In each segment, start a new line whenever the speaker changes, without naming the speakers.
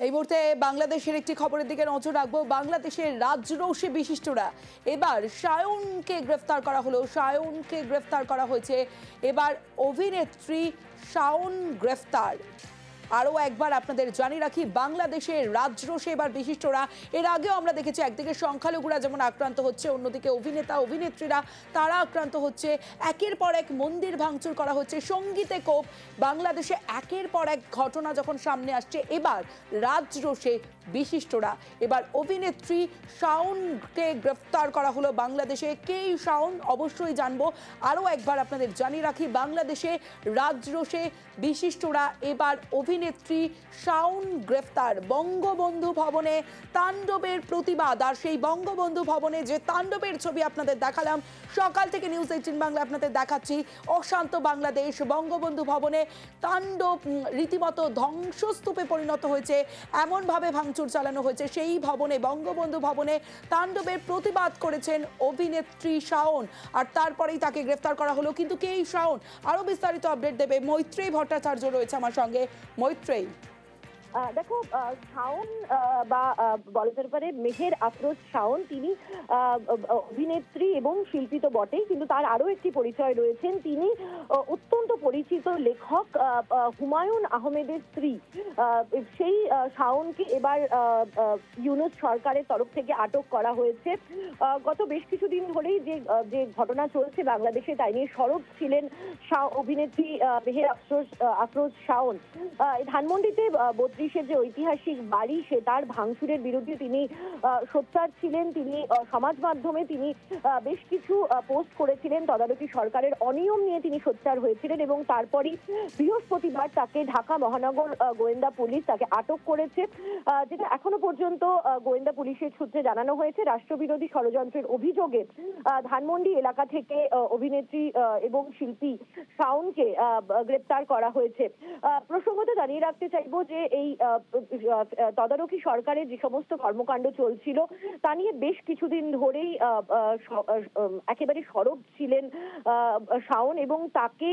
এই মুহূর্তে বাংলাদেশের একটি খবরের দিকে নজর রাখবো। বাংলাদেশের রাজরৌষী বিশিষ্টরা এবার সায়নকে গ্রেফতার করা হলো। সায়নকে গ্রেফতার করা হয়েছে। এবার অভিনেত্রী শাওন গ্রেফতার। আরও একবার আপনাদের জানিয়ে রাখি, বাংলাদেশের রাজরৌষী এবার বিশিষ্টরা। এর আগেও আমরা দেখেছি একদিকে সংখ্যালঘুরা যেমন আক্রান্ত হচ্ছে, অন্যদিকে অভিনেতা অভিনেত্রীরা তারা আক্রান্ত হচ্ছে। একের পর এক মন্দির ভাঙচুর করা হচ্ছে, সঙ্গীতে কোপ। বাংলাদেশে একের পর এক ঘটনা যখন সামনে আসছে, এবার রাজরৌষী বিশিষ্টরা। এবার অভিনেত্রী শাওনকে গ্রেফতার করা হলো বাংলাদেশে। কে শাওন অবশ্যই জানবো। আরও একবার আপনাদের জানিয়ে রাখি, বাংলাদেশে রাজরৌষী বিশিষ্টরা এবার অভিনেত্রী শাওন গ্রেফতার। বঙ্গবন্ধু ভবনে তাণ্ডবের প্রতিবাদ। আর সেই বঙ্গবন্ধু ভবনে যে তাণ্ডবের ছবি আপনাদের দেখালাম সকাল থেকে নিউজ 18 বাংলা আপনাদের দেখাচ্ছি। অশান্ত বাংলাদেশ, বঙ্গবন্ধু ভবনে তাণ্ডব রীতিমতো ধ্বংসস্তূপে পরিণত হয়েছে। এমনভাবে ভাঙচুর চালানো হয়েছে সেই ভবনে, বঙ্গবন্ধু ভবনে তাণ্ডবের প্রতিবাদ করেছেন অভিনেত্রী শাওন। আর তারপরেই তাকে গ্রেফতার করা হলো। কিন্তু কে এই শাওন, আরও বিস্তারিত আপডেট দেবে মৈত্রেয়ী ভট্টাচার্য রয়েছে আমার সঙ্গে। মৈত্রেয়ী,
দেখো, শাওন বা বলা যেতে পারে মেহের আফরোজ শাওন, তিনি অভিনেত্রী এবং শিল্পী তো বটেই, কিন্তু তার আরো একটি পরিচয় রয়েছেন। তিনি অত্যন্ত পরিচিত লেখক হুমায়ুন আহমেদের স্ত্রী। সেই শাওনকে এবার ইউনূস সরকারের তরফ থেকে আটক করা হয়েছে। গত বেশ কিছুদিন ধরেই যে ঘটনা চলছে বাংলাদেশে, তাই নিয়ে সরব ছিলেন অভিনেত্রী মেহের আফরোজ শাওন। ধানমন্ডিতে 32-এর যে ঐতিহাসিক বাড়ি, সে তার ভাঙচুরের বিরুদ্ধে তিনি সোচ্চার ছিলেন। তিনি সমাজ মাধ্যমে তিনি বেশ কিছু পোস্ট করেছিলেন। তদারকি সরকারের অনিয়ম নিয়ে তিনি সোচ্চার হয়েছিলেন এবং তারপরই বৃহস্পতিবার তাকে ঢাকা মহানগর গোয়েন্দা পুলিশ তাকে আটক করেছে। যেটা এখনো পর্যন্ত গোয়েন্দা পুলিশের সূত্রে জানানো হয়েছে, রাষ্ট্রবিরোধী ষড়যন্ত্রের অভিযোগে ধানমন্ডি এলাকা থেকে অভিনেত্রী এবং শিল্পী শাওনকে গ্রেপ্তার করা হয়েছে। প্রসঙ্গত জানিয়ে রাখতে চাইবো যে এই তদারকি সরকারের যে সমস্ত কর্মকাণ্ড চলছিল তা নিয়ে বেশ কিছুদিন ধরেই একেবারে সরব ছিলেন শাওন এবং তাকে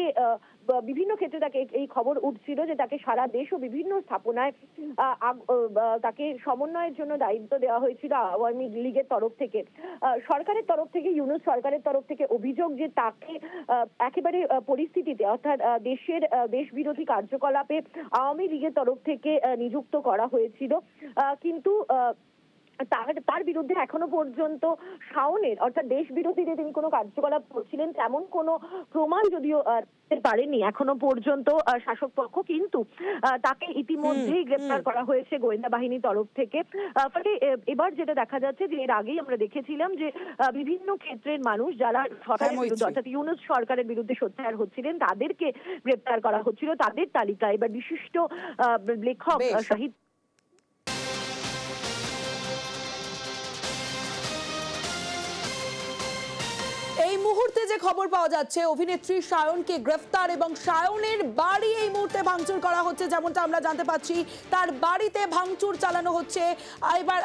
বিভিন্ন ক্ষেত্রে তাকে এই খবর উঠছিল যে তাকে সারা দেশ ও বিভিন্ন স্থাপনায় তাকে সমন্বয়ের জন্য দায়িত্ব দেওয়া হয়েছিল আওয়ামী লীগের তরফ থেকে। সরকারের তরফ থেকে, ইউনূস সরকারের তরফ থেকে অভিযোগ যে তাকে একেবারে পরিস্থিতিতে, অর্থাৎ দেশ বিরোধী কার্যকলাপে আওয়ামী লীগের তরফ থেকে নিযুক্ত করা হয়েছিল। কিন্তু তার বিরুদ্ধে এখনো পর্যন্ত শাওনের, অর্থাৎ দেশ বিরোধী যে তিনি কোনো কার্যকলাপ করছিলেন তেমন কোনো প্রমাণ যদিও পারেনি এখনো পর্যন্ত শাসক পক্ষ, কিন্তু তাকে ইতিমধ্যেই গ্রেপ্তার করা হয়েছে গোয়েন্দা বাহিনীর তরফ থেকে। ফলে এবার যেটা দেখা যাচ্ছে যে এর আগেই আমরা দেখেছিলাম যে বিভিন্ন ক্ষেত্রের মানুষ যারা সরকারের বিরুদ্ধে, অর্থাৎ ইউনূস সরকারের বিরুদ্ধে সোচ্চার হচ্ছিলেন তাদেরকে গ্রেপ্তার করা হচ্ছিল। তাদের তালিকা এবার বিশিষ্ট লেখক, সাহিত্য।
এই মুহূর্তে যে খবর পাওয়া যাচ্ছে, অভিনেত্রী শাওনকে গ্রেফতার এবং শাওনের বাড়ি এই মুহূর্তে ভাঙচুর করা হচ্ছে। যেমনটা আমরা জানতে পাচ্ছি, তার বাড়িতে ভাঙচুর চালানো হচ্ছে। এবার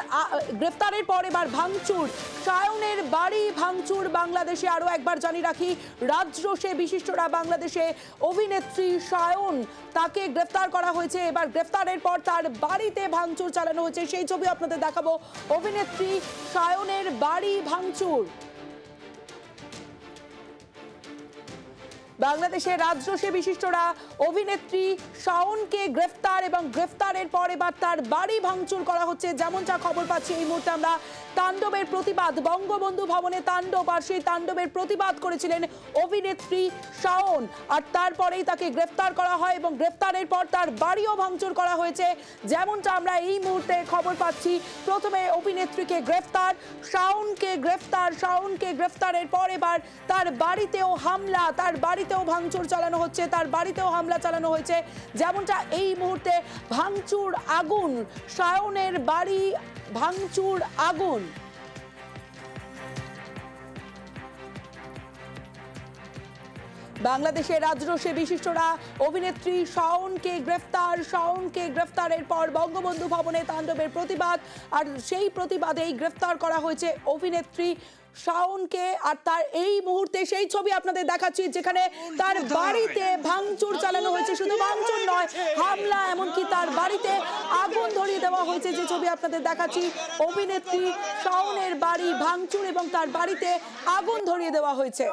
গ্রেফতারের পর এবার ভাঙচুর, শাওনের বাড়ি ভাঙচুর বাংলাদেশে। আরও একবার জানিয়ে রাখি, রাজরৌষী বিশিষ্টরা বাংলাদেশে অভিনেত্রী শাওন, তাকে গ্রেফতার করা হয়েছে। এবার গ্রেফতারের পর তার বাড়িতে ভাঙচুর চালানো হয়েছে, সেই ছবি আপনাদের দেখাবো। অভিনেত্রী শাওনের বাড়ি ভাঙচুর। বাংলাদেশের রাজরৌষী বিশিষ্টরা অভিনেত্রী শাওনকে গ্রেফতার এবং গ্রেফতারের পর এবার তার বাড়ি ভাঙচুর করা হচ্ছে। যেমনটা খবর পাচ্ছি এই মুহূর্তে আমরা, তাণ্ডবের প্রতিবাদ, বঙ্গবন্ধু ভবনে তাণ্ডব, আর সেই তাণ্ডবের প্রতিবাদ করেছিলেন অভিনেত্রী শাওন। আর তারপরেই তাকে গ্রেফতার করা হয় এবং গ্রেফতারের পর তার বাড়িও ভাঙচুর করা হয়েছে। যেমনটা আমরা এই মুহূর্তে খবর পাচ্ছি, প্রথমে অভিনেত্রীকে গ্রেফতার, শাওনকে গ্রেফতারের পর এবার তার বাড়িতেও হামলা, তার বাড়িতেও ভাঙচুর চালানো হচ্ছে, তার বাড়িতেও হামলা চালানো হয়েছে। যেমনটা এই মুহূর্তে ভাঙচুর, আগুন, শাওনের বাড়ি ভাঙচুর, আগুন। বাংলাদেশের রাজরৌষী বিশিষ্টরা অভিনেত্রী শাওনকে গ্রেফতারের পর বঙ্গবন্ধু ভবনে তাণ্ডবের প্রতিবাদ, আর সেই প্রতিবাদেই গ্রেফতার করা হয়েছে অভিনেত্রী শাওনকে। আর তার এই মুহূর্তে সেই ছবি আপনাদের দেখাচ্ছি যেখানে তার বাড়িতে ভাঙচুর চালানো হয়েছে। শুধু ভাঙচুর নয়, হয় হামলা, এমনকি তার বাড়িতে আগুন ধরিয়ে দেওয়া হয়েছে। যে ছবি আপনাদের দেখাচ্ছি, অভিনেত্রী শাওনের বাড়ি ভাঙচুর এবং তার বাড়িতে আগুন ধরিয়ে দেওয়া হয়েছে।